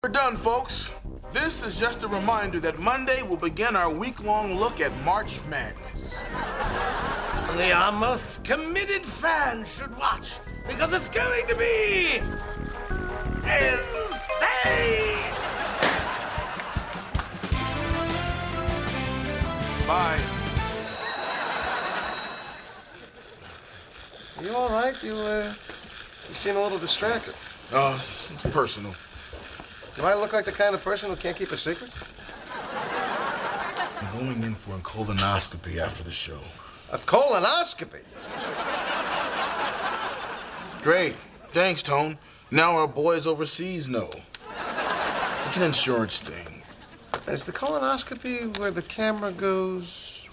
We're done, folks. This is just a reminder that Monday will begin our week-long look at March Madness. Only our most committed fans should watch, because it's going to be insane! Bye. Are you all right? You seem a little distracted. Oh, it's personal. Do I look like the kind of person who can't keep a secret? I'm going in for a colonoscopy after the show. A colonoscopy? Great. Thanks, Tone. Now our boys overseas know. It's an insurance thing. Is the colonoscopy where the camera goes?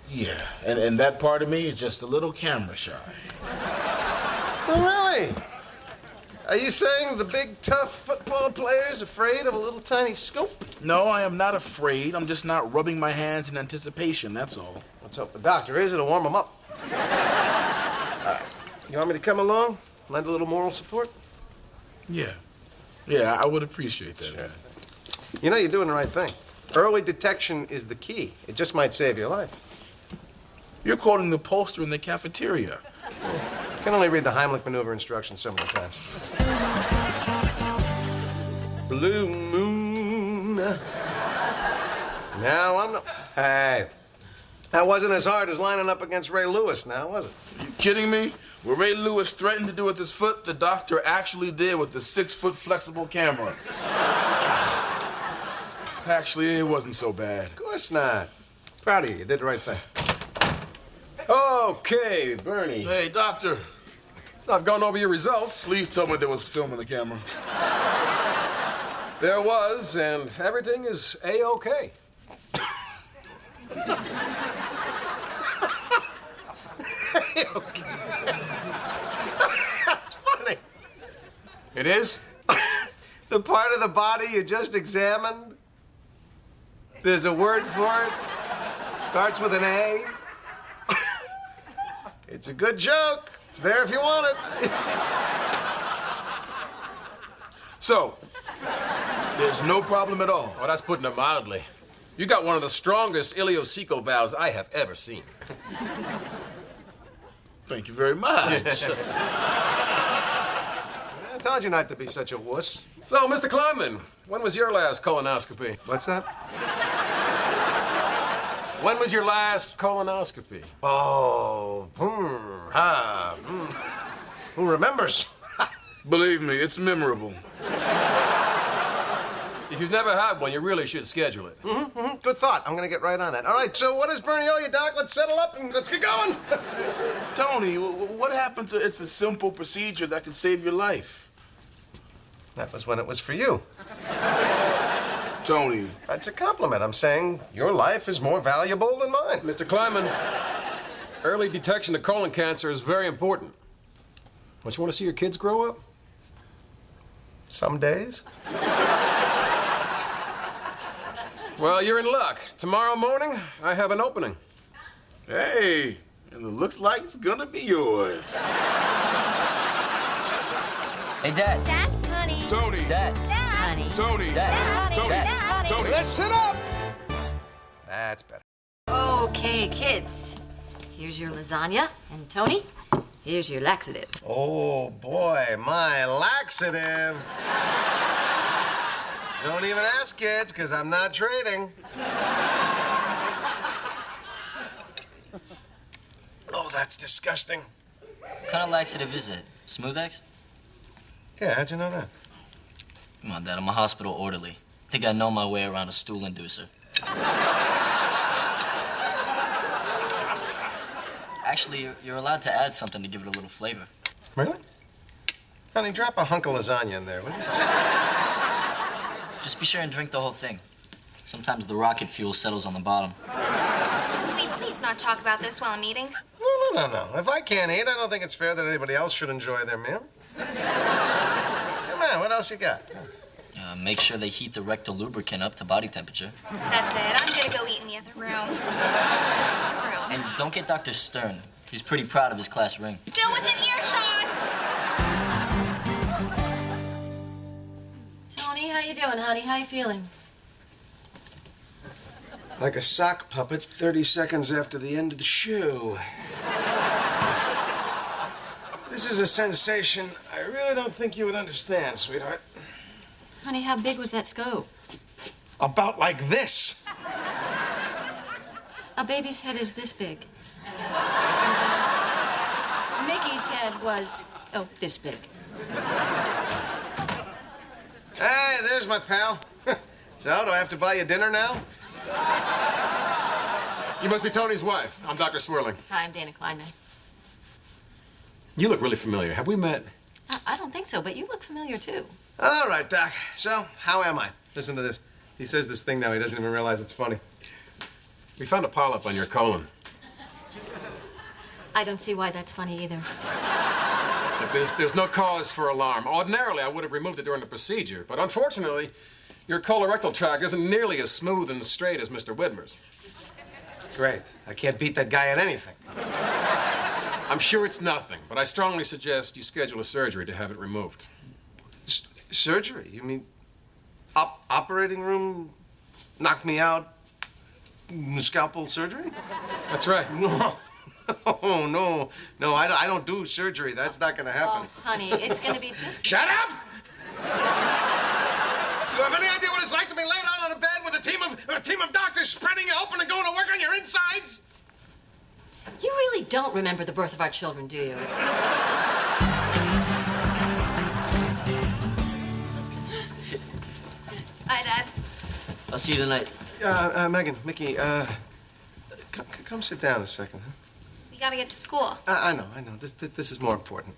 Yeah, and that part of me is just a little camera shy. Oh, really? Are you saying the big, tough football player's afraid of a little tiny scope? No, I am not afraid. I'm just not rubbing my hands in anticipation, that's all. Let's hope the doctor is. It'll warm him up. You want me to come along? Lend a little moral support? Yeah. Yeah, I would appreciate that. Sure. You know, you're doing the right thing. Early detection is the key. It just might save your life. You're quoting the poster in the cafeteria. You can only read the Heimlich maneuver instructions so many times. Blue moon. Now I'm the... Hey, that wasn't as hard as lining up against Ray Lewis now, was it? Are you kidding me? What Ray Lewis threatened to do with his foot, the doctor actually did with the 6-foot flexible camera. Actually, it wasn't so bad. Of course not. Proud of you. You did the right thing. Okay, Bernie. Hey, doctor. So I've gone over your results. Please tell me there was film on the camera. There was, and everything is A-okay. Okay. That's funny. It is? The part of the body you just examined, there's a word for it. Starts with an A. It's a good joke. It's there if you want it. So, there's no problem at all. Well, that's putting it mildly. You got one of the strongest ileocecal valves I have ever seen. Thank you very much. I told you not to be such a wuss. So, Mr. Kleinman, when was your last colonoscopy? What's that? When was your last colonoscopy? Oh, who remembers? Believe me, it's memorable. If you've never had one, you really should schedule it. Good thought. I'm gonna get right on that. All right, so what does Bernie owe you, Doc? Let's settle up and let's get going. Tony, what happened to it's a simple procedure that can save your life? That was when it was for you. Tony. That's a compliment. I'm saying your life is more valuable than mine. Mr. Kleinman, early detection of colon cancer is very important. Don't you want to see your kids grow up? Some days. Well, you're in luck. Tomorrow morning, I have an opening. Hey, and it looks like it's gonna be yours. Hey, Dad. Dad, honey. Tony. Dad. Dad, honey. Tony. Dad. Tony. Dad. Tony. Let's sit up. That's better. Okay, kids. Here's your lasagna. And Tony, here's your laxative. Oh, boy, my laxative. Don't even ask, kids, because I'm not trading. Oh, that's disgusting. What kind of laxative is it? Smooth X? Yeah, how'd you know that? Come on, Dad. I'm a hospital orderly. Think I know my way around a stool inducer. Actually, you're allowed to add something to give it a little flavor. Really? Honey, drop a hunk of lasagna in there, will you? Just be sure and drink the whole thing. Sometimes the rocket fuel settles on the bottom. Can we please not talk about this while I'm eating? No. If I can't eat, I don't think it's fair that anybody else should enjoy their meal. Come on, what else you got? Make sure they heat the rectal lubricant up to body temperature. That's it. I'm gonna go eat in the other room. And don't get Dr. Stern. He's pretty proud of his class ring. Still within earshot! Tony, how you you doing, honey? How you feeling? Like a sock puppet 30 seconds after the end of the show. This is a sensation I really don't think you would understand, sweetheart. Honey, how big was that scope? About like this. A baby's head is this big. And, Mickey's head was, oh, this big. Hey, there's my pal. So, do I have to buy you dinner now? You must be Tony's wife. I'm Dr. Swirling. Hi, I'm Dana Kleinman. You look really familiar. Have we met? I don't think so, but you look familiar, too. All right, Doc. So, how am I? Listen to this. He says this thing now. He doesn't even realize it's funny. We found a polyp on your colon. I don't see why that's funny either. Look, there's no cause for alarm. Ordinarily, I would have removed it during the procedure, but unfortunately, your colorectal tract isn't nearly as smooth and straight as Mr. Widmer's. Great. I can't beat that guy at anything. I'm sure it's nothing, but I strongly suggest you schedule a surgery to have it removed. Surgery? You mean operating room? Knock me out? Scalpel surgery? That's right. No. Oh, no. No, I don't do surgery. That's not going to happen. Oh, honey, it's gonna be just... Shut up! You have any idea what it's like to be laid out on a bed with a team of doctors spreading you open and going to work on your insides? You really don't remember the birth of our children, do you? Bye, Dad. I'll see you tonight. Megan, Mickey, come sit down a second, huh? We gotta get to school. I know. This is more important.